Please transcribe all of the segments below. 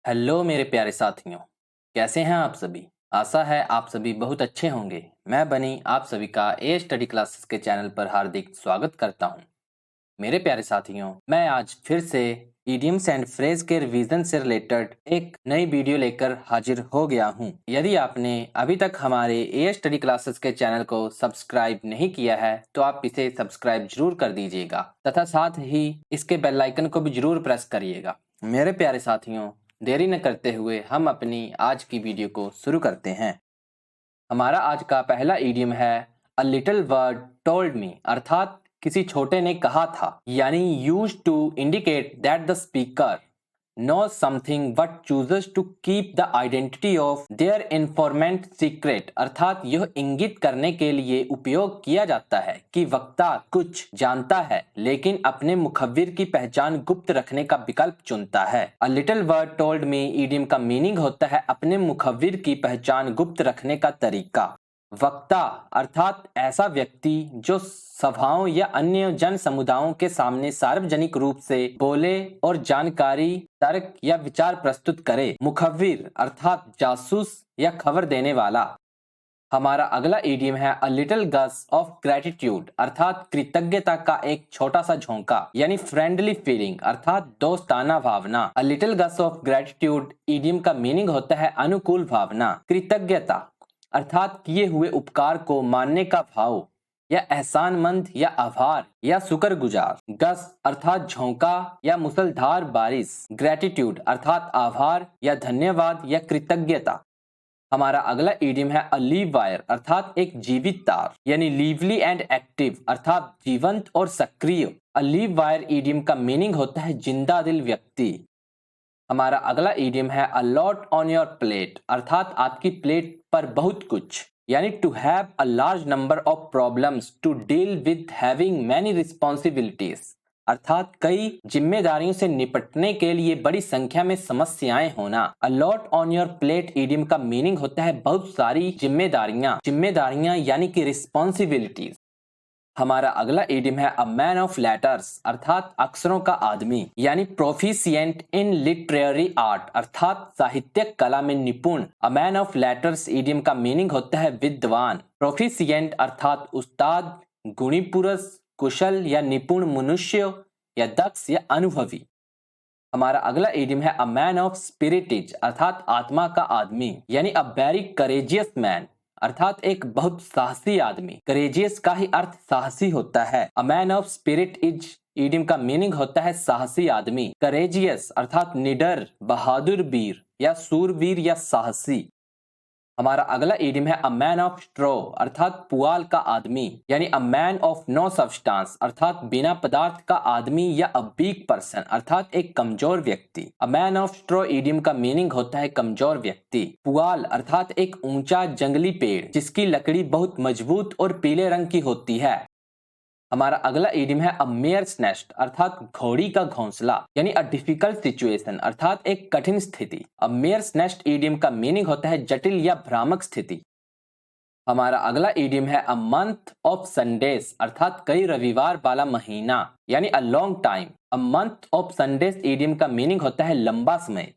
Hello मेरे प्यारे साथियों। कैसे हैं आप सभी? आशा है आप सभी बहुत अच्छे होंगे। मैं बनी आप सभी का ए स्टडी क्लासेस के चैनल पर हार्दिक स्वागत करता हूं। मेरे प्यारे साथियों, मैं आज फिर से इडियम्स एंड फ्रेज के रिवीजन से रिलेटेड एक नई वीडियो लेकर हाजिर हो गया हूं। यदि आपने अभी तक हमारे ए स्टडी क्लासेस के चैनल को सब्सक्राइब नहीं किया है तो आप इसे सब्सक्राइब जरूर कर दीजिएगा तथा साथ ही इसके बेल आइकन को भी जरूर प्रेस करिएगा। मेरे प्यारे साथियों, देरी न करते हुए हम अपनी आज की वीडियो को शुरू करते हैं। हमारा आज का पहला इडियम है a little word told me, अर्थात किसी छोटे ने कहा था, यानी use to indicate that the speaker knows something but chooses to keep the identity of their informant secret, अर्थात यह इंगित करने के लिए उपयोग किया जाता है कि वक्ता कुछ जानता है लेकिन अपने मुखबिर की पहचान गुप्त रखने का विकल्प चुनता है। A little word told me idiom का मीनिंग होता है अपने मुखबिर की पहचान गुप्त रखने का तरीका। वक्ता अर्थात ऐसा व्यक्ति जो सभाओं या अन्य जन समुदायों के सामने सार्वजनिक रूप से बोले और जानकारी, तर्क या विचार प्रस्तुत करे। मुखबिर अर्थात जासूस या खबर देने वाला। हमारा अगला इडियम है a little gush of gratitude, अर्थात कृतज्ञता का एक छोटा सा झोंका, यानी फ्रेंडली फीलिंग अर्थात दोस्ताना भावना। A little gush of gratitude idiom का मीनिंग होता है अनुकूल भावना। कृतज्ञता अर्थात किए हुए उपकार को मानने का भाव या एहसानमंद या आभार या शुक्रगुजार। गस अर्थात झोंका या मुसलधार बारिश। ग्रेटिट्यूड अर्थात आभार या धन्यवाद या कृतज्ञता। हमारा अगला इडियम है अ लीव वायर, अर्थात एक जीवित तार, यानी लीवली एंड एक्टिव अर्थात जीवंत और सक्रिय। अ लीव वायर इडियम का मीनिंग होता है जिंदा दिल व्यक्ति। हमारा अगला इडियम है a lot on your plate, अर्थात आपकी प्लेट पर बहुत कुछ, यानी to have a large number of problems to deal with having many responsibilities, अर्थात कई जिम्मेदारियों से निपटने के लिए बड़ी संख्या में समस्याएं होना। अ lot on your plate idiom का मीनिंग होता है बहुत सारी जिम्मेदारियां यानी कि रिस्पॉन्सिबिलिटीज। हमारा अगला इडियम है अ मैन ऑफ लेटर्स, अर्थात अक्षरों का आदमी, यानी प्रोफिशिएंट इन लिटरेरी आर्ट अर्थात साहित्यिक कला में निपुण। अ मैन ऑफ लेटर्स इडियम का मीनिंग होता है विद्वान। प्रोफिशिएंट अर्थात उस्ताद, गुणी पुरुष, कुशल या निपुण मनुष्य या दक्ष या अनुभवी। हमारा अगला इडियम है अ मैन ऑफ स्पिरिटिज, अर्थात आत्मा का आदमी, यानी अ वेरी करेजियस मैन, अर्थात एक बहुत साहसी आदमी। करेजियस का ही अर्थ साहसी होता है। अ man of spirit is idiom का मीनिंग होता है साहसी आदमी। करेजियस अर्थात निडर, बहादुर वीर या सूरवीर या साहसी। हमारा अगला इडियम है अ मैन ऑफ स्ट्रॉ, अर्थात पुआल का आदमी, यानी a man of no substance अर्थात बिना पदार्थ का आदमी या अ वीक पर्सन अर्थात एक कमजोर व्यक्ति। अ मैन ऑफ स्ट्रॉ इडियम का मीनिंग होता है कमजोर व्यक्ति। पुआल अर्थात एक ऊंचा जंगली पेड़ जिसकी लकड़ी बहुत मजबूत और पीले रंग की होती है। हमारा अगला इडियम है अ मेयर्स नेस्ट, अर्थात घोड़ी का घोंसला, यानी अ डिफिकल्ट सिचुएशन अर्थात एक कठिन स्थिति। अ मेयर्स नेस्ट इडियम का मीनिंग होता है जटिल या भ्रामक स्थिति। हमारा अगला इडियम है अ मंथ ऑफ संडेज, अर्थात कई रविवार वाला महीना, यानी a long time. A month of Sundays idiom का मीनिंग होता है लंबा समय।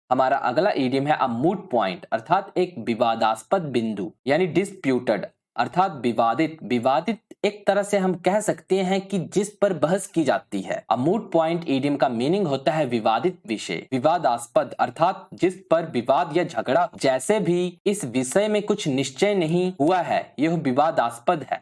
हमारा अगला इडियम है अ मूट पॉइंट, अर्थात एक विवादास्पद बिंदु, यानी डिस्प्यूटेड अर्थात विवादित। विवादित एक तरह से हम कह सकते हैं कि जिस पर बहस की जाती है। अ मूट पॉइंट इडियम का मीनिंग होता है विवादित विषय। विवादास्पद अर्थात जिस पर विवाद या झगड़ा, जैसे भी इस विषय में कुछ निश्चय नहीं हुआ है, यह विवादास्पद है।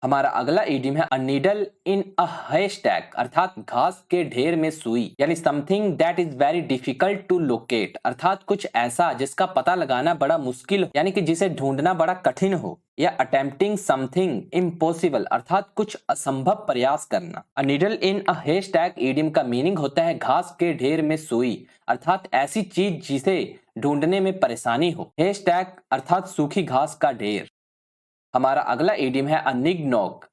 हमारा अगला इडियम है अ नीडल इन अ हैस्टैक, अर्थात घास के ढेर में सुई, यानी something that is very difficult to locate, अर्थात कुछ ऐसा जिसका पता लगाना बड़ा मुश्किल हो, यानी कि जिसे ढूंढना बड़ा कठिन हो। या अटेम्प्टिंग समथिंग इम्पॉसिबल, अर्थात कुछ असंभव प्रयास करना। A needle in a haystack idiom का मीनिंग होता है घास के ढेर में सुई, अर्थात ऐसी चीज जिसे ढूंढने में परेशानी हो। हैस्टैक अर्थात सूखी घास का ढेर। हमारा अगला इडियम है अ निग्नॉग,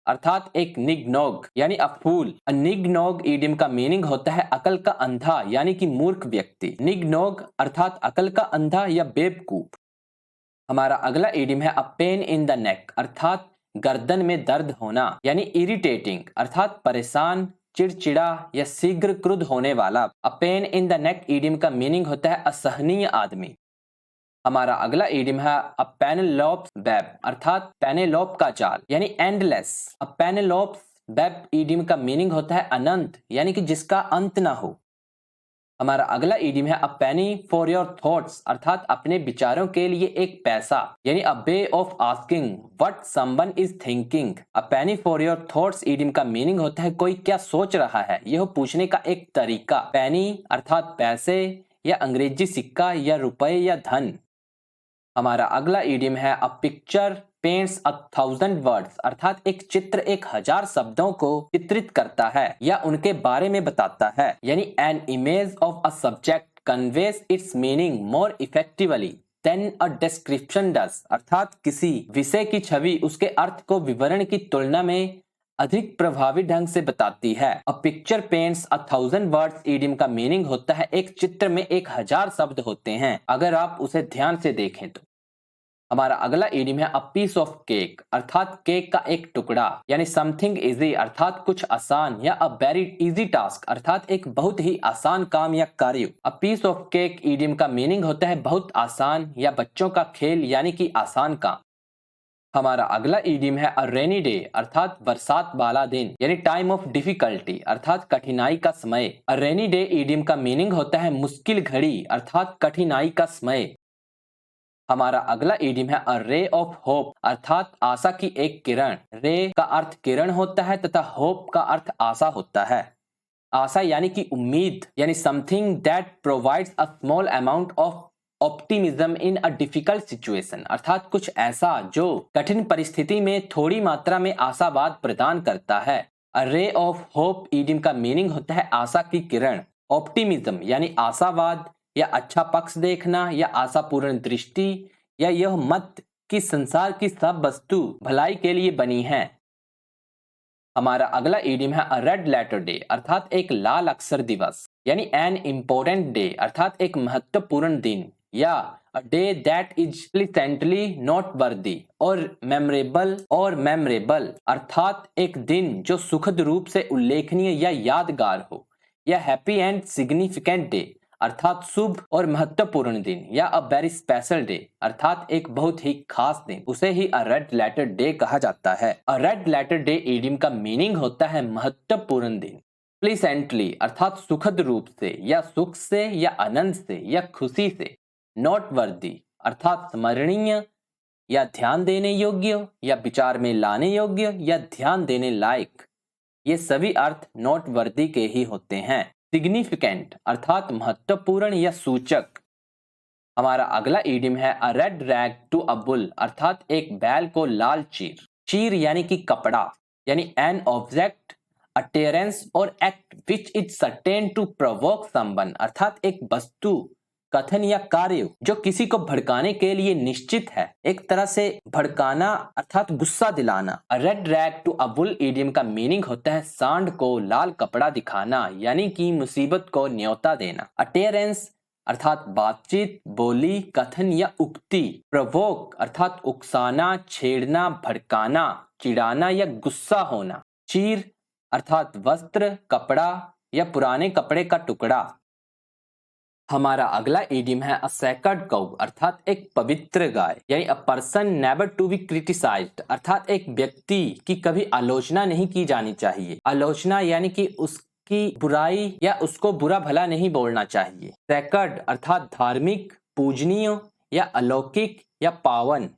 अर्थात एक निग्नॉग यानी अ फूल। अ निग्नॉग इडियम का मीनिंग होता है अकल का अंधा यानी कि मूर्ख व्यक्ति। निग्नॉग अर्थात अकल का अंधा या बेवकूफ। हमारा अगला इडियम है अ पेन इन द नेक, अर्थात गर्दन में दर्द होना, यानी इरिटेटिंग अर्थात परेशान चिड़चिड़ा या शीघ्र क्रुद्ध होने वाला। A pain in the neck idiom का मीनिंग होता है असहनीय आदमी। हमारा अगला ईडियम है अ पेनेलोप्स वेब अर्थात पेनेलोप का जाल यानी एंडलेस। अ पेनेलोप्स वेब ईडियम का मीनिंग होता है अनंत यानी कि जिसका अंत ना हो। हमारा अगला ईडियम है a penny for your thoughts अर्थात अपने विचारों के लिए एक पैसा यानी a way of asking what someone is thinking. A penny for your thoughts idiom का मीनिंग होता है कोई क्या सोच रहा है, यह पूछने का एक तरीका। पेनी अर्थात पैसे या अंग्रेजी सिक्का या रुपए या धन। हमारा अगला ईडियम है अ पिक्चर पेंट्स 1,000 वर्ड्स अर्थात एक चित्र 1,000 शब्दों को चित्रित करता है या उनके बारे में बताता है यानी an image of a subject conveys its meaning more effectively than a description does अर्थात किसी विषय की छवि उसके अर्थ को विवरण की तुलना में अधिक प्रभावी ढंग से बताती है। A picture paints 1,000 words idiom का मीनिंग होता है एक चित्र में 1,000 शब्द होते हैं अगर आप उसे ध्यान से देखें तो। हमारा अगला ईडियम है अ पीस ऑफ केक अर्थात केक का एक टुकड़ा यानी समथिंग इजी अर्थात कुछ आसान या अ वेरी इजी टास्क अर्थात एक बहुत ही आसान काम या कार्य। A piece of cake idiom का मीनिंग होता है बहुत आसान या बच्चों का खेल यानी कि आसान काम। हमारा अगला ईडियम है अ रेनी डे अर्थात बरसात वाला दिन यानी टाइम ऑफ डिफिकल्टी अर्थात कठिनाई का समय। अ रेनी डे ईडियम का मीनिंग होता है मुश्किल घड़ी अर्थात कठिनाई का समय। हमारा अगला ईडियम है अ रे ऑफ होप अर्थात आशा की एक किरण। रे का अर्थ किरण होता है तथा होप का अर्थ आशा होता है। आशा यानी कि उम्मीद यानी something that provides a small amount of optimism in a difficult situation अर्थात कुछ ऐसा जो कठिन परिस्थिति में थोड़ी मात्रा में आशावाद प्रदान करता है। अ रे ऑफ होप ईडियम का मीनिंग होता है आशा की किरण। ऑप्टिमिज्म यानी आशावाद या अच्छा पक्ष देखना या आशापूर्ण दृष्टि या यह मत कि संसार की सब वस्तु भलाई के लिए बनी है। हमारा अगला ईडियम है अ रेड लेटर डे अर्थात एक लाल अक्षर दिवस यानी एन इम्पोर्टेंट डे अर्थात एक महत्वपूर्ण दिन या a day that is pleasantly not worthy और मेमोरेबल अर्थात एक दिन जो सुखद रूप से उल्लेखनीय या यादगार हो या हैप्पी एंड सिग्निफिकेंट डे अर्थात शुभ और महत्वपूर्ण दिन या अ वेरी स्पेशल डे अर्थात एक बहुत ही खास दिन, उसे ही अ रेड लेटर डे कहा जाता है। A red letter day idiom का मीनिंग होता है महत्वपूर्ण दिन। प्लीसेंटली अर्थात सुखद रूप से या सुख से या आनंद से या खुशी से। नॉट वर्दी अर्थात स्मरणीय या ध्यान देने योग्य या विचार में लाने योग्य या ध्यान देने लायक, ये सभी अर्थ नॉट वर्दी के ही होते हैं। सिग्निफिकेंट अर्थात महत्वपूर्ण या सूचक। हमारा अगला ईडियम है a red rag to a bull अर्थात एक बैल को लाल चीर। चीर यानी कि कपड़ा यानी एन ऑब्जेक्ट अटेरेंस और act which is certain to provoke someone अर्थात एक वस्तु कथन या कार्य जो किसी को भड़काने के लिए निश्चित है, एक तरह से भड़काना अर्थात गुस्सा दिलाना। A red rag to a bull idiom का मीनिंग होता है सांड को लाल कपड़ा दिखाना यानी कि मुसीबत को न्योता देना। अटेरेंस अर्थात बातचीत बोली कथन या उक्ति। प्रवोक अर्थात उकसाना छेड़ना भड़काना चिढ़ाना या गुस्सा होना। चीर अर्थात वस्त्र कपड़ा या पुराने कपड़े का टुकड़ा। हमारा अगला ईडियम है अ सैक्रेड काउ अर्थात एक पवित्र गाय यानी a person never to be criticised अर्थात एक व्यक्ति की कभी आलोचना नहीं की जानी चाहिए। आलोचना यानी कि उसकी बुराई या उसको बुरा भला नहीं बोलना चाहिए। सैक्रेड अर्थात धार्मिक पूजनीय या अलौकिक या पावन।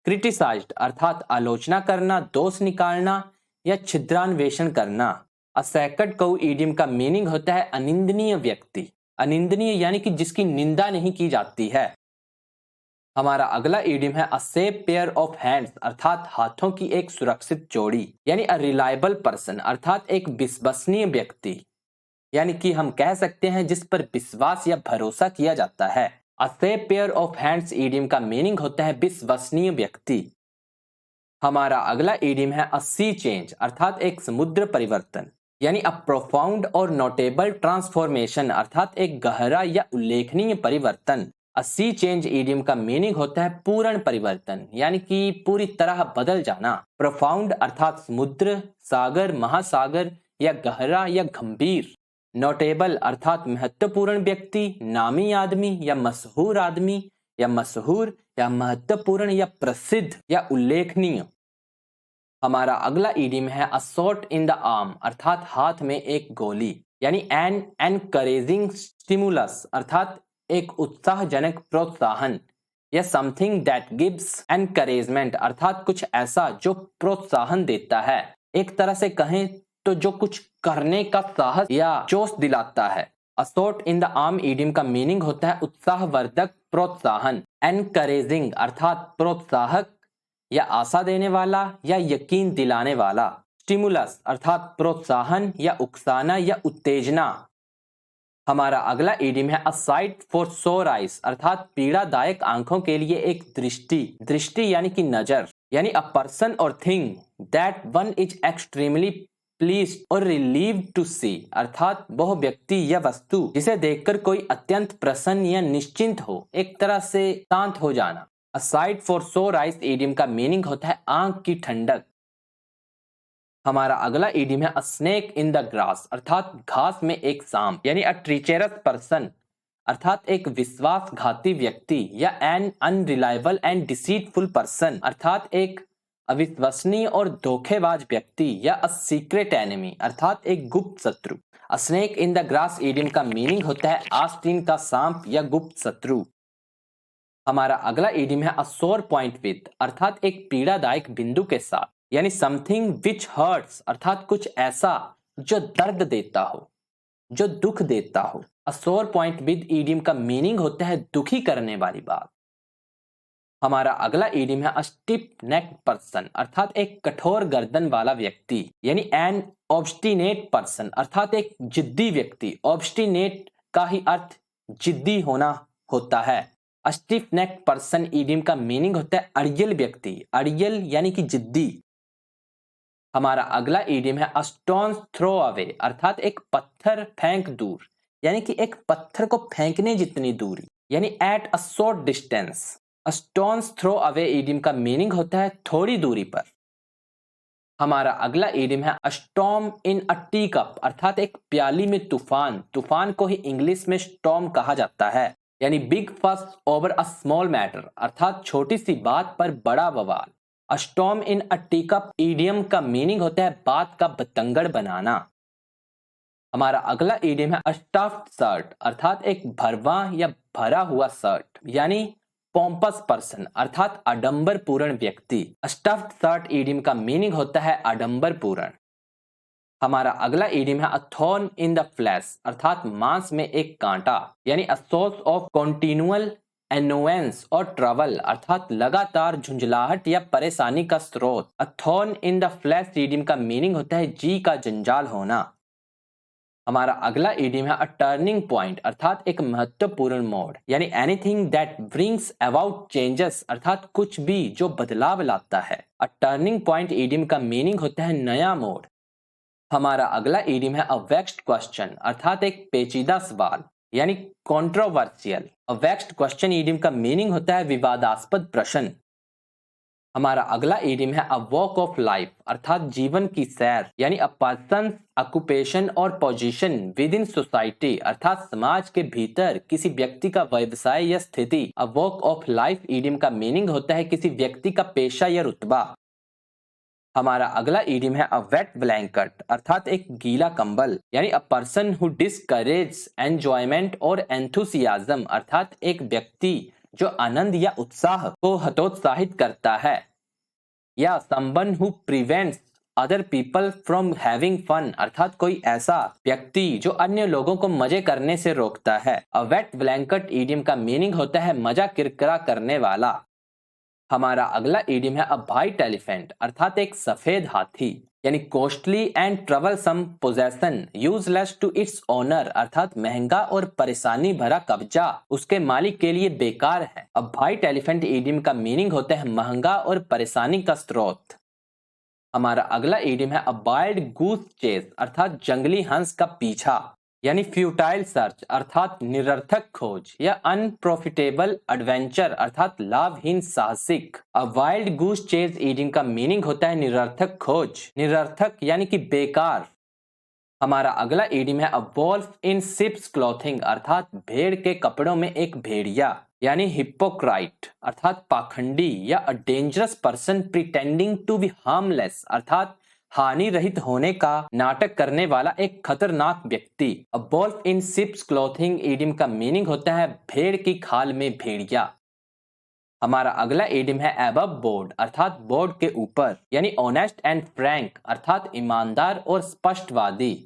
क्रिटिसाइज्ड अर्थात आलोचना करना दोष निकालना या छिद्रान्वेषण करना। अ सैक्रेड काउ ईडियम का मीनिंग होता है अनिंदनीय व्यक्ति। अनिंदनीय यानी कि जिसकी निंदा नहीं की जाती है। हमारा अगला ईडियम है a safe pair of hands अर्थात हाथों की एक सुरक्षित जोड़ी यानी अ रिलायबल पर्सन अर्थात एक विश्वसनीय व्यक्ति यानी कि हम कह सकते हैं जिस पर विश्वास या भरोसा किया जाता है। A safe pair of hands idiom का मीनिंग होता है विश्वसनीय व्यक्ति। हमारा अगला ईडियम है अ सी चेंज अर्थात एक समुद्र परिवर्तन यानी अ प्रोफाउंड और नोटेबल ट्रांसफॉर्मेशन अर्थात एक गहरा या उल्लेखनीय परिवर्तन। अ सी चेंज ईडियम का मीनिंग होता है पूर्ण परिवर्तन यानी कि पूरी तरह बदल जाना। प्रोफाउंड अर्थात समुद्र सागर महासागर या गहरा या गंभीर। नोटेबल अर्थात महत्वपूर्ण व्यक्ति, नामी आदमी या मशहूर आदमी, या मशहूर या महत्वपूर्ण या प्रसिद्ध या उल्लेखनीय। हमारा अगला इडियम है a shot in the arm अर्थात हाथ में एक गोली, यानी एन एनकरेजिंग स्टिमुलस अर्थात एक उत्साहजनक प्रोत्साहन, या समथिंग दैट गिव्स एनकरेजमेंट अर्थात कुछ ऐसा जो प्रोत्साहन देता है। एक तरह से कहें तो जो कुछ करने का साहस या जोश दिलाता है। A shot in the arm idiom का मीनिंग होता है उत्साहवर्धक प्रोत्साहन। एनकरेजिंग अर्थात प्रोत्साहक या आशा देने वाला या यकीन दिलाने वाला। स्टिमुलस अर्थात प्रोत्साहन या उकसाना या उत्तेजना। हमारा अगला इडियम है अ साइट फॉर सोर आइज अर्थात पीड़ादायक आंखों के लिए एक दृष्टि। दृष्टि यानी कि नजर, यानी अ पर्सन और thing that one is extremely pleased और रिलीव्ड टू सी अर्थात वह व्यक्ति या वस्तु जिसे देखकर कोई अत्यंत प्रसन्न या निश्चिंत हो, एक तरह से शांत हो जाना। अ साइट फॉर सोर आइज इडियम का मीनिंग होता है आंख की ठंडक। हमारा अगला इडियम है अ स्नेक इन द ग्रास अर्थात घास में एक सांप, यानी अ ट्रीचरस पर्सन अर्थात एक विश्वासघाती व्यक्ति, या an unreliable and deceitful person अर्थात एक अविश्वसनीय और धोखेबाज व्यक्ति, या अ सीक्रेट एनिमी अर्थात एक गुप्त शत्रु। अ snake in the grass idiom का मीनिंग होता है आस्तीन का सांप या गुप्त शत्रु। हमारा अगला इडियम है अ सोर पॉइंट विद अर्थात एक पीड़ादायक बिंदु के साथ, यानी समथिंग विच हर्ट्स अर्थात कुछ ऐसा जो दर्द देता हो, जो दुख देता हो। अ सोर पॉइंट विद इडियम का मीनिंग होता है दुखी करने वाली बात। हमारा अगला इडियम है अ स्टिफ नेक पर्सन अर्थात एक कठोर गर्दन वाला व्यक्ति, यानी एन ऑब्स्टिनेट पर्सन अर्थात एक जिद्दी व्यक्ति। ऑब्स्टिनेट का ही अर्थ जिद्दी होना होता है। अ स्टिफ नेक पर्सन इडियम का मीनिंग होता है अड़ियल व्यक्ति। अड़ियल यानी कि जिद्दी। हमारा अगला इडियम है अ स्टोन्स थ्रो अवे अर्थात एक पत्थर फेंक दूर, यानी कि एक पत्थर को फेंकने जितनी दूरी, यानी at a short distance. A stone's throw away idiom का मीनिंग होता है थोड़ी दूरी पर। हमारा अगला इडियम है a storm in a teacup अर्थात एक प्याली में तूफान। तूफान को ही इंग्लिश में स्टॉर्म कहा जाता है, यानी बिग फस ओवर अ स्मॉल मैटर अर्थात छोटी सी बात पर बड़ा बवाल। अ storm in a tea cup idiom का मीनिंग होता है बात का बतंगड़ बनाना। हमारा अगला इडियम है अ स्टफ्ड शर्ट अर्थात एक भरवा या भरा हुआ शर्ट, यानी पोम्पस पर्सन अर्थात आडंबरपूर्ण व्यक्ति। स्टफ्ड शर्ट इडियम का मीनिंग होता है आडंबरपूर्ण। हमारा अगला इडियम है अ थॉर्न इन द फ्लैश अर्थात मांस में एक कांटा, यानी अ सोर्स ऑफ कॉन्टिन्यूअल एनोवेंस और ट्रबल अर्थात लगातार झुंझलाहट या परेशानी का स्रोत। अ thorn in the flash idiom का मीनिंग होता है जी का जंजाल होना। हमारा अगला इडियम है अ टर्निंग पॉइंट अर्थात एक महत्वपूर्ण मोड़, यानी anything that brings about changes अर्थात कुछ भी जो बदलाव लाता है। अ टर्निंग पॉइंट इडियम का मीनिंग होता है नया मोड़। हमारा अगला इडियम है अ वेक्स्ड क्वेश्चन अर्थात एक पेचीदा सवाल, यानी कंट्रोवर्शियल। अ वेक्स्ड क्वेश्चन इडियम का मीनिंग होता है विवादास्पद प्रश्न। हमारा अगला इडियम है अ वॉक ऑफ लाइफ अर्थात जीवन की सैर, यानी अ पर्सन ऑक्यूपेशन और पोजीशन विद इन सोसाइटी अर्थात समाज के भीतर किसी व्यक्ति का व्यवसाय या स्थिति। A walk of life idiom का मीनिंग होता है किसी व्यक्ति का पेशा या रुतबा। हमारा अगला इडियम है अ वेट ब्लैंकेट अर्थात एक गीला कंबल, यानी a person who discourage enjoyment और एंथुसियाज्म अर्थात एक व्यक्ति जो आनंद या उत्साह को हतोत्साहित करता है, या someone who prevents other people from having fun अर्थात कोई ऐसा व्यक्ति जो अन्य लोगों को मजे करने से रोकता है। अ वेट ब्लैंकेट इडियम का मीनिंग होता है मजा किरकिरा करने वाला। हमारा अगला इडियम है अ वाइट एलिफेंट अर्थात एक सफेद हाथी, यानी costly and troublesome possession useless to its owner अर्थात महंगा और परेशानी भरा कब्जा उसके मालिक के लिए बेकार है। अब वाइट एलिफेंट इडियम का मीनिंग होता है महंगा और परेशानी का स्रोत। हमारा अगला इडियम है अ वाइल्ड गूस चेस अर्थात जंगली हंस का पीछा, यानी फ्यूटाइल सर्च अर्थात निरर्थक खोज, या अनप्रॉफिटेबल एडवेंचर अर्थात लाभहीन साहसिक। अ वाइल्ड गूस चेज इडियम का मीनिंग होता है निरर्थक खोज। निरर्थक यानी कि बेकार। हमारा अगला इडियम है अ वॉल्फ इन शिप्स क्लॉथिंग, अर्थात भेड़ के कपड़ों में एक भेड़िया, यानी हिपोक्राइट अर्थात पाखंडी, या a dangerous person pretending to be harmless, अर्थात हानि रहित होने का नाटक करने वाला एक खतरनाक व्यक्ति। अ वॉल्फ इन शिप्स क्लॉथिंग इडियम का मीनिंग होता है भेड़ की खाल में भेड़िया। हमारा अगला इडियम है अबव बोर्ड, अर्थात बोर्ड के ऊपर, यानी ऑनेस्ट एंड फ्रैंक अर्थात ईमानदार और स्पष्टवादी,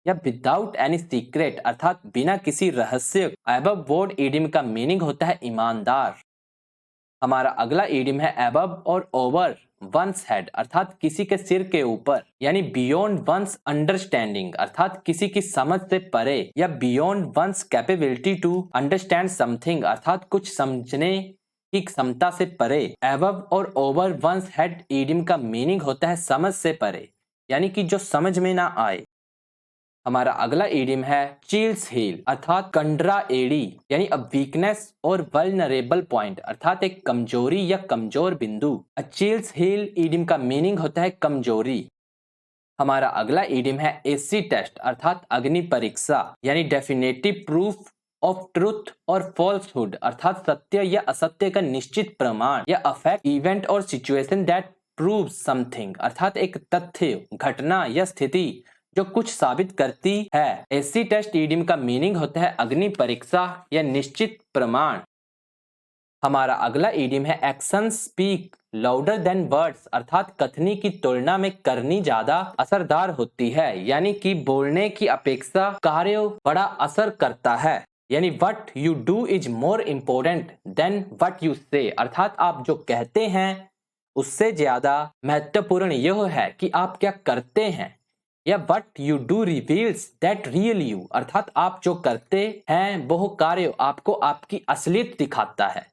या विदाउट एनी सीक्रेट अर्थात बिना किसी रहस्य। अबव बोर्ड इडियम का मीनिंग होता है ईमानदार। हमारा अगला इडियम है अबव और ओवर वंस हेड, अर्थात किसी के सिर के ऊपर, यानी बियॉन्ड वंस अंडरस्टैंडिंग अर्थात किसी की समझ से परे, या beyond one's capability to understand something अर्थात कुछ समझने की क्षमता से परे। अबव और ओवर वंस हेड इडियम का मीनिंग होता है समझ से परे, यानी कि जो समझ में ना आए। हमारा अगला इडियम है चील्स हील, अर्थात कंडरा एड़ी, यानी अ वीकनेस और वल्नरेबल पॉइंट अर्थात एक कमजोरी या कमजोर बिंदु। अ चील्स हील इडियम का मीनिंग होता है कमजोरी। हमारा अगला इडियम है एसी टेस्ट, अर्थात अग्नि परीक्षा, यानी डेफिनेटिव प्रूफ ऑफ ट्रुथ और फॉल्सहुड अर्थात सत्य या असत्य का निश्चित प्रमाण, या अफेक्ट इवेंट और सिचुएशन दैट प्रूव समथिंग अर्थात एक तथ्य, घटना या स्थिति जो कुछ साबित करती है। एसी टेस्ट इडियम का मीनिंग होता है अग्नि परीक्षा या निश्चित प्रमाण। हमारा अगला इडियम है action speak louder than words, अर्थात कथनी की तुलना में करनी ज्यादा असरदार होती है, यानी कि बोलने की अपेक्षा कार्य बड़ा असर करता है, यानी what you do is more important then what you से, अर्थात आप जो कहते हैं उससे ज्यादा महत्वपूर्ण यह है कि आप क्या करते हैं, या what you do reveals that real you, अर्थात आप जो करते हैं वह कार्य आपको आपकी असलियत दिखाता है,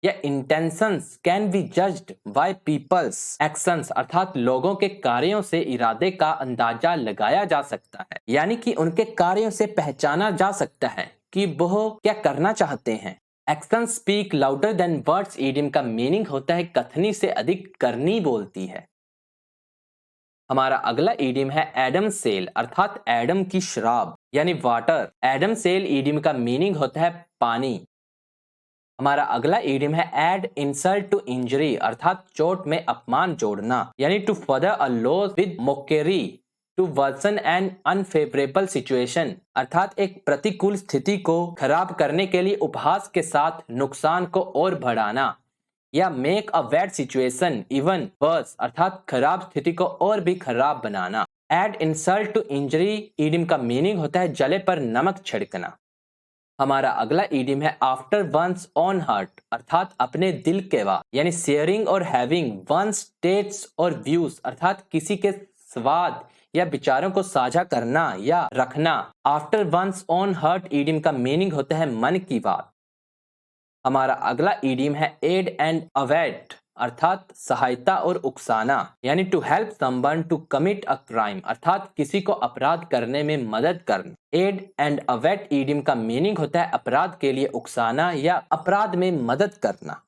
या intentions can be judged by people's actions, अर्थात लोगों के कार्यों से इरादे का अंदाजा लगाया जा सकता है, यानी कि उनके कार्यों से पहचाना जा सकता है कि वह क्या करना चाहते हैं। Action speak louder than words idiom का मीनिंग होता है कथनी से अधिक करनी बोलती है। हमारा अगला इडियम है एडम सेल, अर्थात एडम की शराब, यानी वाटर। एडम सेल इडियम का मीनिंग होता है पानी। हमारा अगला इडियम है एड इंसल्ट टू इंजरी, अर्थात चोट में अपमान जोड़ना, यानी to further a loss with mockery to worsen an unfavourable situation, अर्थात एक प्रतिकूल स्थिति को खराब करने के लिए उपहास के साथ नुकसान को और बढ़ाना, या make a bad situation even worse, अर्थात खराब स्थिति को और भी खराब बनाना। Add insult to injury idiom का मीनिंग होता है जले पर नमक छिड़कना। हमारा अगला इडियम है आफ्टर वंस ऑन हार्ट, अर्थात अपने दिल के बाद, यानी शेयरिंग और हैविंग वंस टेस्ट्स और व्यूज, अर्थात किसी के स्वाद या विचारों को साझा करना या रखना। After one's own heart idiom का मीनिंग होता है मन की बात। हमारा अगला इडियम है एड एंड अवेट, अर्थात सहायता और उकसाना, यानी to help someone to commit a crime, अर्थात किसी को अपराध करने में मदद करना। एड एंड अवेट इडियम का मीनिंग होता है अपराध के लिए उकसाना या अपराध में मदद करना।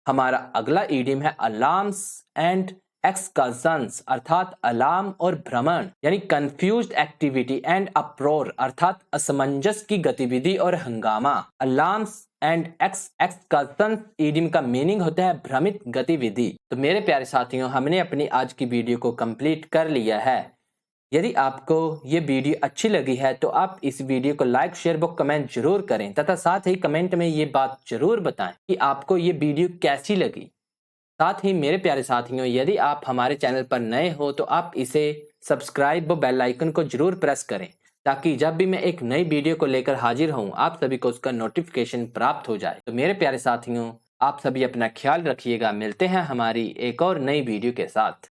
हमारा अगला इडियम है अलार्म्स एंड एक्सकर्शंस, अर्थात अलार्म और भ्रमण, यानी कंफ्यूज्ड एक्टिविटी एंड अप्रोर, अर्थात असमंजस की गतिविधि और हंगामा। अलार्म्स एंड एक्सकर्शंस इडियम का मीनिंग होता है भ्रमित गतिविधि। तो मेरे प्यारे साथियों, हमने अपनी आज की वीडियो को कंप्लीट कर लिया है। यदि आपको ये वीडियो अच्छी लगी है तो आप इस वीडियो को लाइक शेयर व कमेंट जरूर करें, तथा साथ ही कमेंट में ये बात जरूर बताएं कि आपको ये वीडियो कैसी लगी। साथ ही मेरे प्यारे साथियों, यदि आप हमारे चैनल पर नए हो तो आप इसे सब्सक्राइब व बेल आइकन को जरूर प्रेस करें, ताकि जब भी मैं एक नई वीडियो को लेकर हाजिर हूं आप सभी को उसका नोटिफिकेशन प्राप्त हो जाए। तो मेरे प्यारे साथियों, आप सभी अपना ख्याल रखिएगा। मिलते हैं हमारी एक और नई वीडियो के साथ।